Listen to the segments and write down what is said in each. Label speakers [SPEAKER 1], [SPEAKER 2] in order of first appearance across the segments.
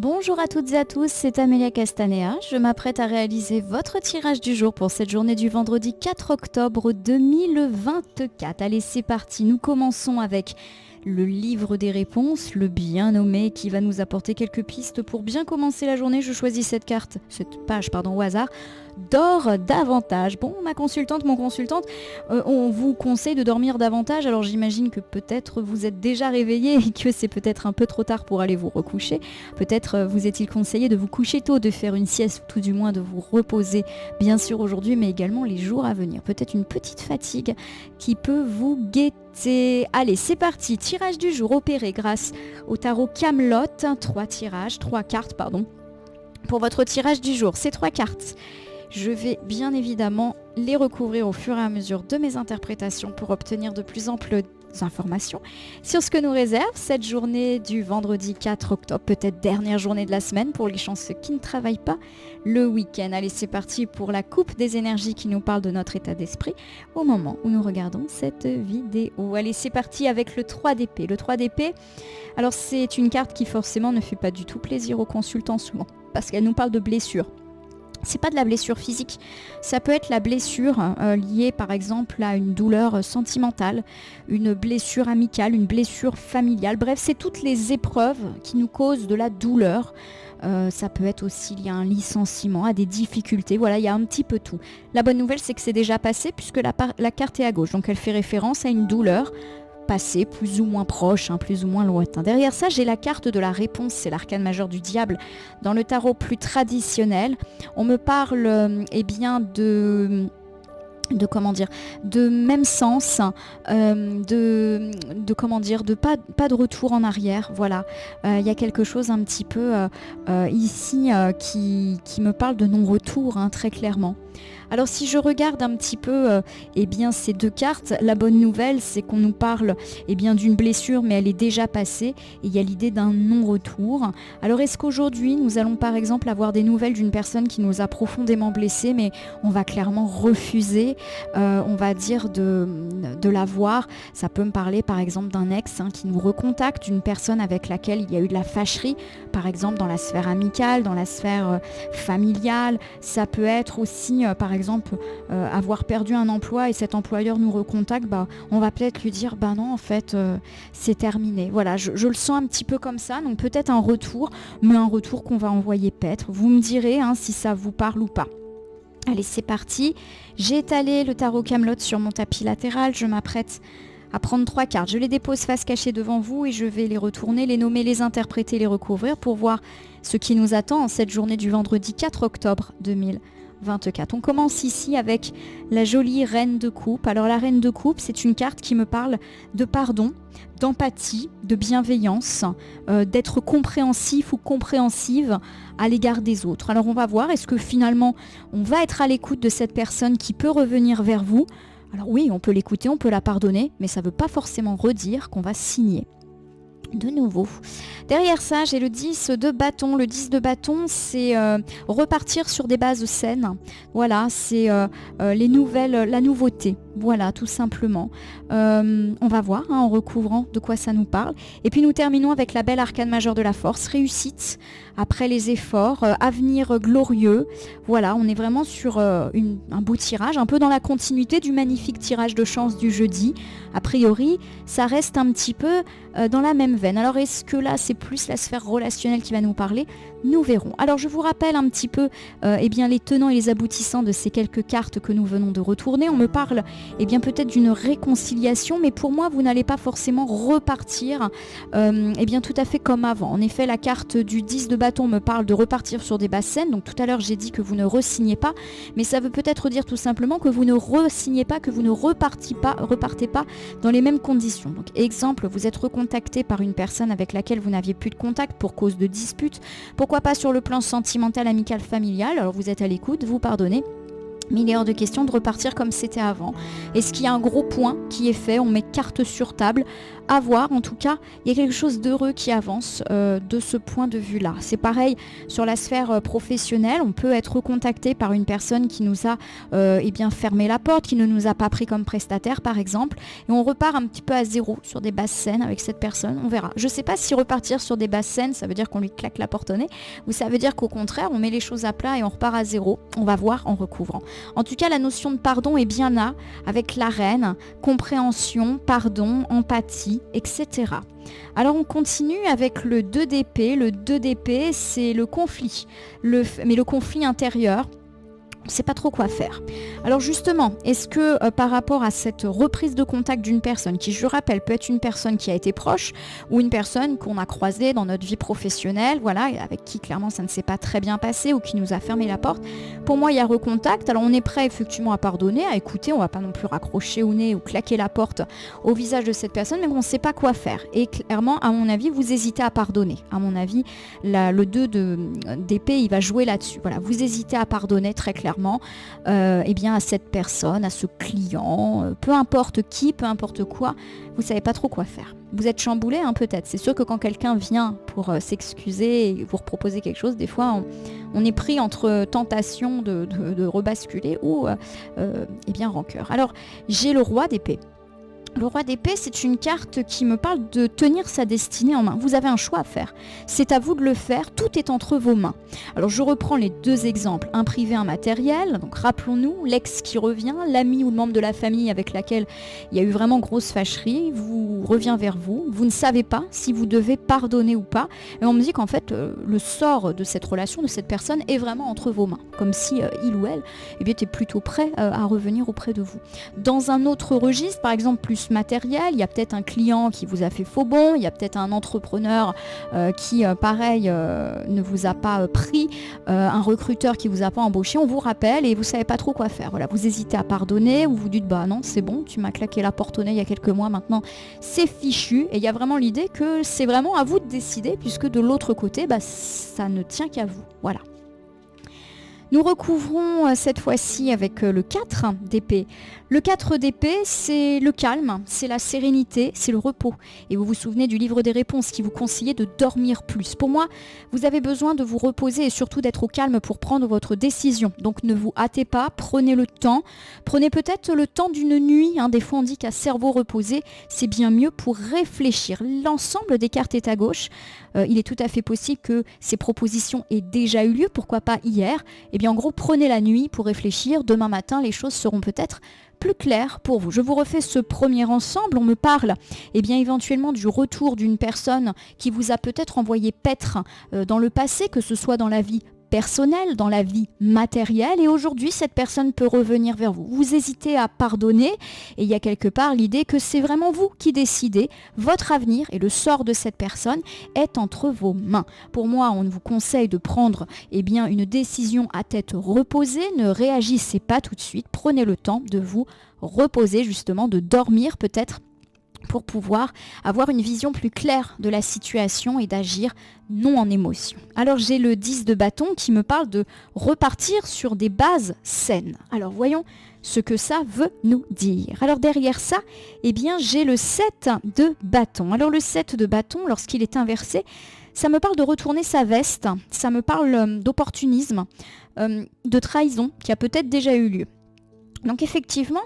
[SPEAKER 1] Bonjour à toutes et à tous, c'est Amélia Castanea. Je m'apprête à réaliser votre tirage du jour pour cette journée du vendredi 4 octobre 2024. Allez, c'est parti, nous commençons avec le livre des réponses, le bien nommé qui va nous apporter quelques pistes pour bien commencer la journée. Je choisis cette page au hasard. Dors davantage. Bon, mon consultante, on vous conseille de dormir davantage. Alors j'imagine que peut-être vous êtes déjà réveillé et que c'est peut-être un peu trop tard pour aller vous recoucher. Peut-être vous est-il conseillé de vous coucher tôt, de faire une sieste, ou tout du moins de vous reposer, bien sûr aujourd'hui, mais également les jours à venir. Peut-être une petite fatigue qui peut vous guetter. Allez, c'est parti. Tirage du jour opéré grâce au tarot Camelot. 3 cartes, pour votre tirage du jour. Ces 3 cartes, je vais bien évidemment les recouvrir au fur et à mesure de mes interprétations pour obtenir de plus amples informations sur ce que nous réserve cette journée du vendredi 4 octobre, peut-être dernière journée de la semaine pour les chanceux qui ne travaillent pas le week-end. Allez, c'est parti pour la coupe des énergies qui nous parle de notre état d'esprit au moment où nous regardons cette vidéo. Allez, c'est parti avec le 3 d'épée. Le 3 d'épée, alors c'est une carte qui forcément ne fait pas du tout plaisir aux consultants souvent parce qu'elle nous parle de blessures. C'est pas de la blessure physique, ça peut être la blessure liée par exemple à une douleur sentimentale, une blessure amicale, une blessure familiale. Bref, c'est toutes les épreuves qui nous causent de la douleur. Ça peut être aussi lié à un licenciement, à des difficultés. Voilà, il y a un petit peu tout. La bonne nouvelle, c'est que c'est déjà passé puisque la carte est à gauche. Donc elle fait référence à une douleur passé, plus ou moins proche, plus ou moins lointain. Derrière ça, j'ai la carte de la réponse, c'est l'arcane majeur du diable. Dans le tarot plus traditionnel, on me parle de même sens, de pas de retour en arrière. Voilà, il y a quelque chose un petit peu ici qui me parle de non-retour, très clairement. Alors si je regarde un petit peu ces 2 cartes, la bonne nouvelle c'est qu'on nous parle d'une blessure mais elle est déjà passée et il y a l'idée d'un non-retour. Alors est-ce qu'aujourd'hui nous allons par exemple avoir des nouvelles d'une personne qui nous a profondément blessés mais on va clairement refuser on va dire de la voir. Ça peut me parler par exemple d'un ex qui nous recontacte, d'une personne avec laquelle il y a eu de la fâcherie, par exemple dans la sphère amicale, dans la sphère familiale. Ça peut être aussi par exemple avoir perdu un emploi et cet employeur nous recontacte, on va peut-être lui dire non en fait c'est terminé. Voilà, je le sens un petit peu comme ça, donc peut-être un retour, mais un retour qu'on va envoyer paître. Vous me direz si ça vous parle ou pas. Allez, c'est parti. J'ai étalé le tarot Camelot sur mon tapis latéral. Je m'apprête à prendre 3 cartes. Je les dépose face cachée devant vous et je vais les retourner, les nommer, les interpréter, les recouvrir pour voir ce qui nous attend en cette journée du vendredi 4 octobre 2024. On commence ici avec la jolie reine de coupe. Alors la reine de coupe, c'est une carte qui me parle de pardon, d'empathie, de bienveillance, d'être compréhensif ou compréhensive à l'égard des autres. Alors on va voir, est-ce que finalement on va être à l'écoute de cette personne qui peut revenir vers vous? Alors oui, on peut l'écouter, on peut la pardonner, mais ça ne veut pas forcément redire qu'on va signer. De nouveau. Derrière ça, j'ai le 10 de bâton. Le 10 de bâton, c'est repartir sur des bases saines. Voilà, c'est les nouvelles, la nouveauté. Voilà, tout simplement. On va voir en recouvrant de quoi ça nous parle. Et puis nous terminons avec la belle arcane majeure de la force. Réussite après les efforts, avenir glorieux. Voilà, on est vraiment sur un beau tirage, un peu dans la continuité du magnifique tirage de chance du jeudi. A priori, ça reste un petit peu dans la même veine. Alors est-ce que là c'est plus la sphère relationnelle qui va nous parler? Nous verrons. Alors je vous rappelle un petit peu les tenants et les aboutissants de ces quelques cartes que nous venons de retourner. On me parle peut-être d'une réconciliation, mais pour moi vous n'allez pas forcément repartir tout à fait comme avant. En effet, la carte du 10 de bâton me parle de repartir sur des bases saines. Donc tout à l'heure j'ai dit que vous ne re-signez pas, mais ça veut peut-être dire tout simplement que vous ne re-signez pas, que vous ne repartez pas dans les mêmes conditions. Donc exemple, vous êtes recontacté par une personne avec laquelle vous n'aviez plus de contact pour cause de dispute. Pourquoi pas sur le plan sentimental, amical, familial. Alors vous êtes à l'écoute, vous pardonnez. Mais il est hors de question de repartir comme c'était avant. Est-ce qu'il y a un gros point qui est fait? On met carte sur table. À voir, en tout cas, il y a quelque chose d'heureux qui avance de ce point de vue-là. C'est pareil sur la sphère professionnelle. On peut être contacté par une personne qui nous a fermé la porte, qui ne nous a pas pris comme prestataire, par exemple. Et on repart un petit peu à zéro sur des bases saines avec cette personne. On verra. Je ne sais pas si repartir sur des bases saines, ça veut dire qu'on lui claque la porte au nez, ou ça veut dire qu'au contraire, on met les choses à plat et on repart à zéro. On va voir en recouvrant. En tout cas, la notion de pardon est bien là, avec la reine, compréhension, pardon, empathie, etc. Alors on continue avec le 2 d'épée. Le 2 d'épée, c'est le conflit, mais le conflit intérieur. On ne sait pas trop quoi faire. Alors justement, est-ce que par rapport à cette reprise de contact d'une personne, qui je rappelle peut être une personne qui a été proche ou une personne qu'on a croisée dans notre vie professionnelle, voilà, avec qui clairement ça ne s'est pas très bien passé ou qui nous a fermé la porte, pour moi il y a recontact. Alors on est prêt effectivement à pardonner, à écouter, on ne va pas non plus raccrocher au nez ou claquer la porte au visage de cette personne, mais on ne sait pas quoi faire. Et clairement, à mon avis, vous hésitez à pardonner. À mon avis, le 2 d'épée, il va jouer là-dessus. Voilà, vous hésitez à pardonner très clairement. À cette personne, à ce client, peu importe qui, peu importe quoi, vous savez pas trop quoi faire. Vous êtes chamboulé, peut-être. C'est sûr que quand quelqu'un vient pour s'excuser et vous proposer quelque chose, des fois on est pris entre tentation de rebasculer ou rancœur. Alors j'ai le roi d'épée. Le roi d'épée, c'est une carte qui me parle de tenir sa destinée en main. Vous avez un choix à faire. C'est à vous de le faire. Tout est entre vos mains. Alors, je reprends les 2 exemples. Un privé, un matériel. Donc, rappelons-nous, l'ex qui revient, l'ami ou le membre de la famille avec laquelle il y a eu vraiment grosse fâcherie, revient vers vous. Vous ne savez pas si vous devez pardonner ou pas. Et on me dit qu'en fait, le sort de cette relation, de cette personne, est vraiment entre vos mains. Comme si il ou elle était plutôt prêt à revenir auprès de vous. Dans un autre registre, par exemple, plus matériel, il y a peut-être un client qui vous a fait faux bond, il y a peut-être un entrepreneur qui ne vous a pas pris, un recruteur qui vous a pas embauché, on vous rappelle et vous savez pas trop quoi faire. Voilà, vous hésitez à pardonner ou vous dites bah non c'est bon, tu m'as claqué la porte au nez il y a quelques mois, maintenant c'est fichu. Et il y a vraiment l'idée que c'est vraiment à vous de décider puisque de l'autre côté ça ne tient qu'à vous. Voilà. Nous recouvrons cette fois-ci avec le 4 d'épée. Le 4 d'épée, c'est le calme, c'est la sérénité, c'est le repos. Et vous vous souvenez du livre des réponses qui vous conseillait de dormir plus. Pour moi, vous avez besoin de vous reposer et surtout d'être au calme pour prendre votre décision. Donc ne vous hâtez pas, prenez le temps. Prenez peut-être le temps d'une nuit. Des fois, on dit qu'à cerveau reposé, c'est bien mieux pour réfléchir. L'ensemble des cartes est à gauche. Il est tout à fait possible que ces propositions aient déjà eu lieu, pourquoi pas hier. Eh bien, en gros, prenez la nuit pour réfléchir. Demain matin, les choses seront peut-être plus claires pour vous. Je vous refais ce premier ensemble. On me parle éventuellement du retour d'une personne qui vous a peut-être envoyé paître dans le passé, que ce soit dans la vie personnelle, dans la vie matérielle, et aujourd'hui cette personne peut revenir vers vous. Vous hésitez à pardonner et il y a quelque part l'idée que c'est vraiment vous qui décidez. Votre avenir et le sort de cette personne est entre vos mains. Pour moi, on vous conseille de prendre une décision à tête reposée. Ne réagissez pas tout de suite. Prenez le temps de vous reposer, justement, de dormir peut-être pour pouvoir avoir une vision plus claire de la situation et d'agir non en émotion. Alors j'ai le 10 de bâton qui me parle de repartir sur des bases saines. Alors voyons ce que ça veut nous dire. Alors derrière ça, j'ai le 7 de bâton. Alors le 7 de bâton, lorsqu'il est inversé, ça me parle de retourner sa veste, ça me parle d'opportunisme, de trahison qui a peut-être déjà eu lieu. Donc effectivement,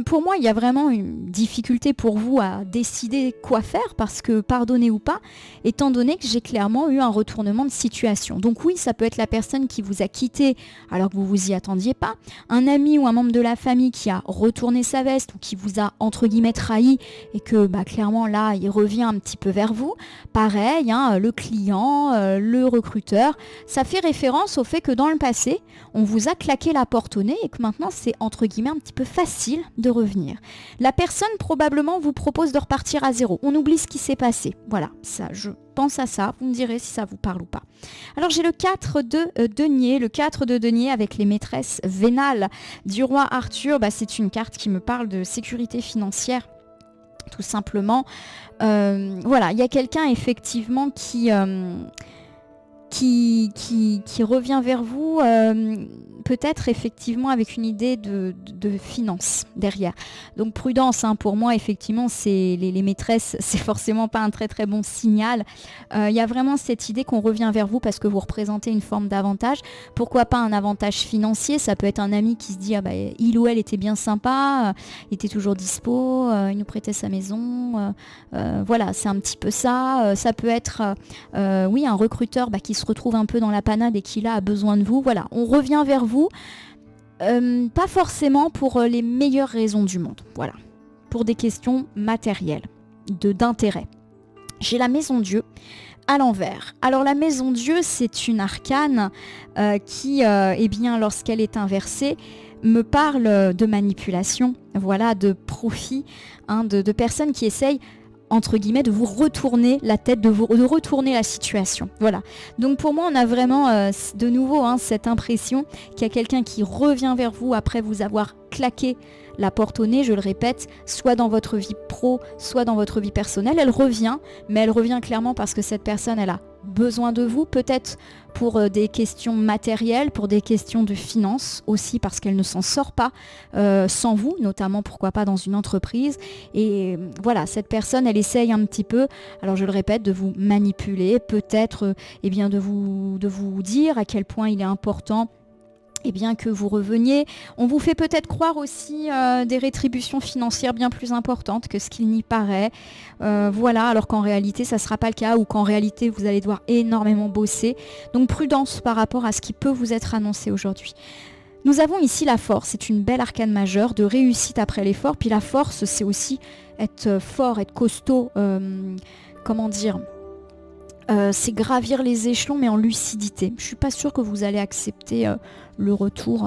[SPEAKER 1] pour moi, il y a vraiment une difficulté pour vous à décider quoi faire parce que pardonner ou pas, étant donné que j'ai clairement eu un retournement de situation. Donc oui, ça peut être la personne qui vous a quitté alors que vous vous y attendiez pas, un ami ou un membre de la famille qui a retourné sa veste ou qui vous a entre guillemets trahi et que clairement là, il revient un petit peu vers vous. Pareil, le client, le recruteur, ça fait référence au fait que dans le passé, on vous a claqué la porte au nez et que maintenant c'est entre guillemets un petit peu facile de revenir. La personne probablement vous propose de repartir à zéro. On oublie ce qui s'est passé. Voilà, ça, je pense à ça. Vous me direz si ça vous parle ou pas. Alors j'ai le 4 de denier. Le 4 de denier avec les maîtresses vénales du roi Arthur. C'est une carte qui me parle de sécurité financière. Tout simplement. Voilà, il y a quelqu'un effectivement qui revient vers vous, peut-être effectivement avec une idée de finance derrière. Donc prudence, hein, pour moi effectivement c'est les maîtresses, c'est forcément pas un très très bon signal. Il y a vraiment cette idée qu'on revient vers vous parce que vous représentez une forme d'avantage. Pourquoi pas un avantage financier? Ça peut être un ami qui se dit ah bah, il ou elle était bien sympa, il était toujours dispo, il nous prêtait sa maison, voilà, c'est un petit peu ça. Ça peut être oui, un recruteur qui se retrouve un peu dans la panade et qui là a besoin de vous. Voilà, on revient vers vous, pas forcément pour les meilleures raisons du monde, voilà, pour des questions matérielles, d'intérêt. J'ai la maison Dieu à l'envers. Alors la maison Dieu, c'est une arcane qui, eh bien, lorsqu'elle est inversée, me parle de manipulation, voilà, de profit, hein, de personnes qui essayent entre guillemets, de vous retourner la tête, de retourner la situation. Voilà. Donc pour moi, on a vraiment de nouveau cette impression qu'il y a quelqu'un qui revient vers vous après vous avoir claqué la porte au nez, je le répète, soit dans votre vie pro, soit dans votre vie personnelle. Elle revient, mais elle revient clairement parce que cette personne, elle a besoin de vous, peut-être pour des questions matérielles, pour des questions de finances aussi, parce qu'elle ne s'en sort pas sans vous, notamment pourquoi pas dans une entreprise. Et voilà, cette personne, elle essaye un petit peu, alors je le répète, de vous manipuler, peut-être eh bien de vous dire à quel point il est important eh bien que vous reveniez. On vous fait peut-être croire aussi des rétributions financières bien plus importantes que ce qu'il n'y paraît. Voilà, alors qu'en réalité, ça ne sera pas le cas ou qu'en réalité, vous allez devoir énormément bosser. Donc prudence par rapport à ce qui peut vous être annoncé aujourd'hui. Nous avons ici la force, c'est une belle arcane majeure de réussite après l'effort. Puis la force, c'est aussi être fort, être costaud, comment dire, c'est gravir les échelons mais en lucidité. Je suis pas sûre que vous allez accepter le retour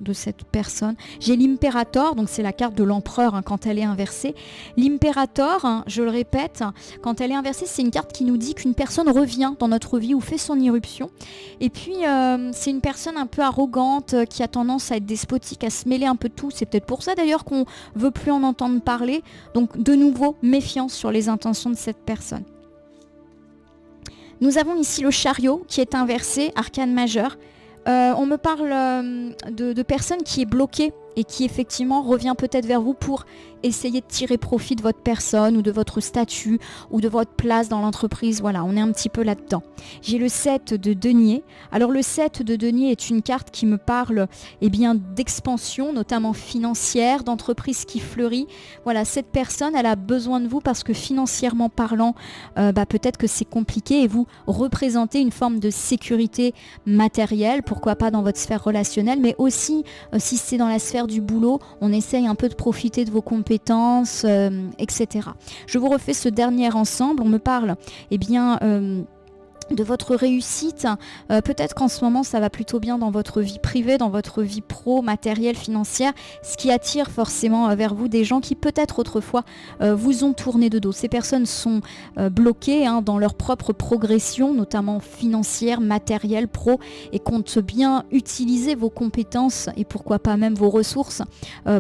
[SPEAKER 1] de cette personne. J'ai l'impérator, donc c'est la carte de l'empereur quand elle est inversée. L'impérator, je le répète, quand elle est inversée, c'est une carte qui nous dit qu'une personne revient dans notre vie ou fait son irruption. Et puis c'est une personne un peu arrogante qui a tendance à être despotique, à se mêler un peu de tout. C'est peut-être pour ça d'ailleurs qu'on veut plus en entendre parler. Donc de nouveau, méfiance sur les intentions de cette personne. Nous avons ici le chariot qui est inversé, arcane majeur. On me parle de personne qui est bloquée et qui effectivement revient peut-être vers vous pour essayer de tirer profit de votre personne ou de votre statut ou de votre place dans l'entreprise. Voilà, on est un petit peu là-dedans. J'ai le 7 de denier. Alors le 7 de denier est une carte qui me parle bien d'expansion, notamment financière, d'entreprise qui fleurit. Voilà, cette personne, elle a besoin de vous parce que financièrement parlant, peut-être que c'est compliqué et vous représentez une forme de sécurité matérielle, pourquoi pas dans votre sphère relationnelle, mais aussi si c'est dans la sphère du boulot, on essaye un peu de profiter de vos compétences, etc. Je vous refais ce dernier ensemble. On me parle de votre réussite. Peut-être qu'en ce moment ça va plutôt bien dans votre vie privée, dans votre vie pro, matérielle, financière, ce qui attire forcément vers vous des gens qui peut-être autrefois vous ont tourné de dos. Ces personnes sont bloquées dans leur propre progression, notamment financière, matérielle, pro, et comptent bien utiliser vos compétences et pourquoi pas même vos ressources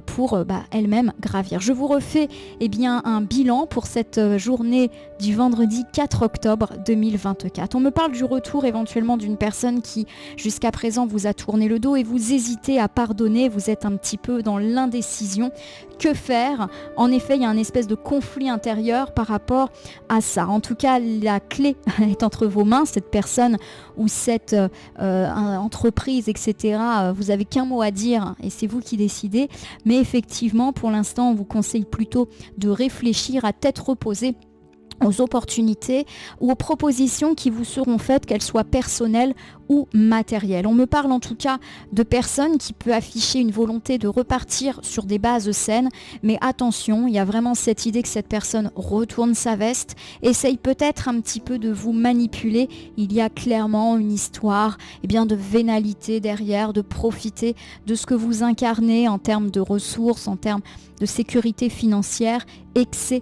[SPEAKER 1] pour elles-mêmes gravir. Je vous refais un bilan pour cette journée du vendredi 4 octobre 2024. On me parle du retour éventuellement d'une personne qui jusqu'à présent vous a tourné le dos et vous hésitez à pardonner, vous êtes un petit peu dans l'indécision. Que faire? En effet, il y a un espèce de conflit intérieur par rapport à ça. En tout cas, la clé est entre vos mains, cette personne ou cette entreprise, etc. Vous n'avez qu'un mot à dire et c'est vous qui décidez. Mais effectivement, pour l'instant, on vous conseille plutôt de réfléchir à tête reposée aux opportunités ou aux propositions qui vous seront faites, qu'elles soient personnelles ou matérielles. On me parle en tout cas de personnes qui peuvent afficher une volonté de repartir sur des bases saines, mais attention, il y a vraiment cette idée que cette personne retourne sa veste, essaye peut-être un petit peu de vous manipuler. Il y a clairement une histoire de vénalité derrière, de profiter de ce que vous incarnez en termes de ressources, en termes de sécurité financière, etc.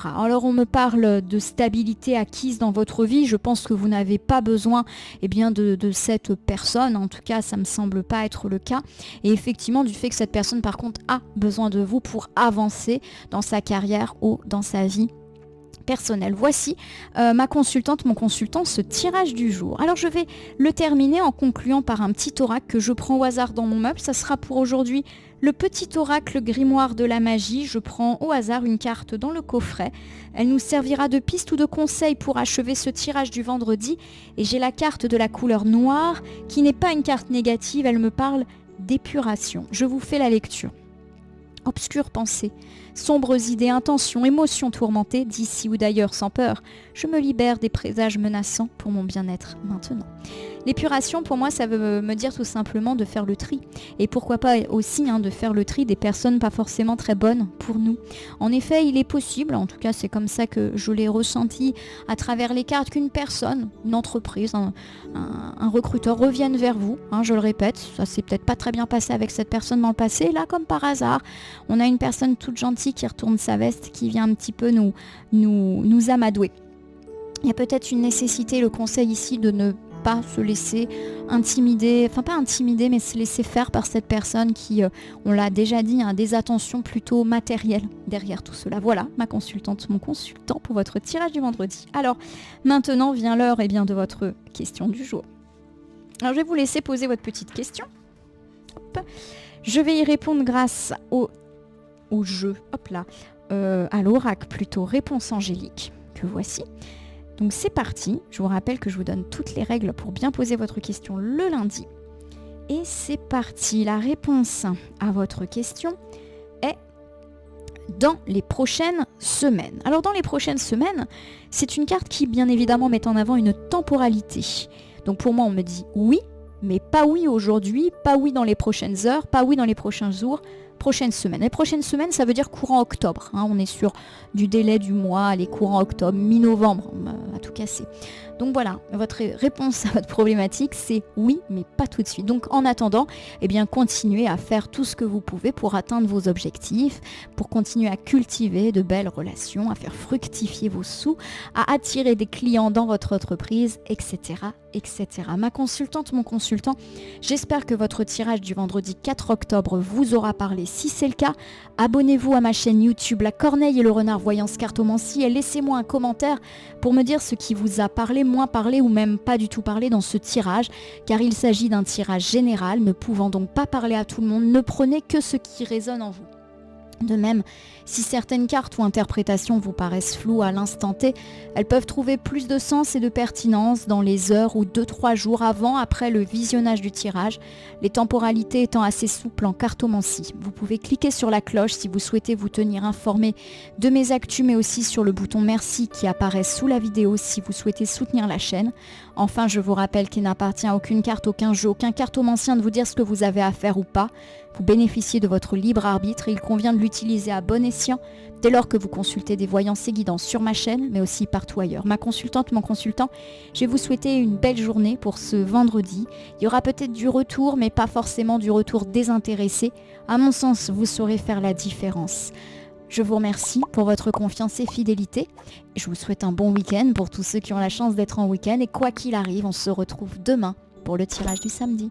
[SPEAKER 1] Alors on me parle de stabilité acquise dans votre vie. Je pense que vous n'avez pas besoin de cette personne. En tout cas, ça ne me semble pas être le cas. Et effectivement, du fait que cette personne, par contre, a besoin de vous pour avancer dans sa carrière ou dans sa vie personnel. Voici ma consultante, mon consultant, ce tirage du jour. Alors je vais le terminer en concluant par un petit oracle que je prends au hasard dans mon meuble. Ça sera pour aujourd'hui le petit oracle grimoire de la magie. Je prends au hasard une carte dans le coffret. Elle nous servira de piste ou de conseil pour achever ce tirage du vendredi. Et j'ai la carte de la couleur noire qui n'est pas une carte négative, elle me parle d'épuration. Je vous fais la lecture. Obscures pensées, sombres idées, intentions, émotions tourmentées, d'ici ou d'ailleurs sans peur, je me libère des présages menaçants pour mon bien-être maintenant. L'épuration, pour moi, ça veut me dire tout simplement de faire le tri. Et pourquoi pas aussi de faire le tri des personnes pas forcément très bonnes pour nous. En effet, il est possible, en tout cas c'est comme ça que je l'ai ressenti à travers les cartes, qu'une personne, une entreprise, un recruteur revienne vers vous. Je le répète, ça s'est peut-être pas très bien passé avec cette personne dans le passé. Là, comme par hasard, on a une personne toute gentille qui retourne sa veste, qui vient un petit peu nous amadouer. Il y a peut-être une nécessité, le conseil ici, de ne pas se laisser intimider, enfin pas intimider, mais se laisser faire par cette personne qui, on l'a déjà dit, a des attentions plutôt matérielles derrière tout cela. Voilà, ma consultante, mon consultant pour votre tirage du vendredi. Alors, maintenant vient l'heure de votre question du jour. Alors, je vais vous laisser poser votre petite question. Hop. Je vais y répondre grâce au jeu, à l'oracle plutôt, réponse angélique, que voici. Donc c'est parti, je vous rappelle que je vous donne toutes les règles pour bien poser votre question le lundi. Et c'est parti, la réponse à votre question est dans les prochaines semaines. Alors dans les prochaines semaines, c'est une carte qui bien évidemment met en avant une temporalité. Donc pour moi on me dit oui, mais pas oui aujourd'hui, pas oui dans les prochaines heures, pas oui dans les prochains jours, prochaines semaines. Les prochaines semaines, ça veut dire courant octobre. On est sur du délai du mois, les courants octobre, mi-novembre, à tout casser. Donc voilà, votre réponse à votre problématique, c'est oui, mais pas tout de suite. Donc en attendant, continuez à faire tout ce que vous pouvez pour atteindre vos objectifs, pour continuer à cultiver de belles relations, à faire fructifier vos sous, à attirer des clients dans votre entreprise, etc., etc. Ma consultante, mon consultant, j'espère que votre tirage du vendredi 4 octobre vous aura parlé. Si c'est le cas, abonnez-vous à ma chaîne YouTube La Corneille et le Renard Voyance Cartomancie et laissez-moi un commentaire pour me dire ce qui vous a parlé, moins parlé ou même pas du tout parlé dans ce tirage, car il s'agit d'un tirage général, ne pouvant donc pas parler à tout le monde. Ne prenez que ce qui résonne en vous. De même, si certaines cartes ou interprétations vous paraissent floues à l'instant T, elles peuvent trouver plus de sens et de pertinence dans les heures ou 2-3 jours avant, après le visionnage du tirage, les temporalités étant assez souples en cartomancie. Vous pouvez cliquer sur la cloche si vous souhaitez vous tenir informé de mes actus, mais aussi sur le bouton merci qui apparaît sous la vidéo si vous souhaitez soutenir la chaîne. Enfin, je vous rappelle qu'il n'appartient à aucune carte, aucun jeu, aucun cartomancien de vous dire ce que vous avez à faire ou pas. Vous bénéficiez de votre libre arbitre et il convient de l'utiliser à bon escient dès lors que vous consultez des voyances et guidances sur ma chaîne, mais aussi partout ailleurs. Ma consultante, mon consultant, je vais vous souhaiter une belle journée pour ce vendredi. Il y aura peut-être du retour, mais pas forcément du retour désintéressé. À mon sens, vous saurez faire la différence. Je vous remercie pour votre confiance et fidélité. Je vous souhaite un bon week-end pour tous ceux qui ont la chance d'être en week-end. Et quoi qu'il arrive, on se retrouve demain pour le tirage du samedi.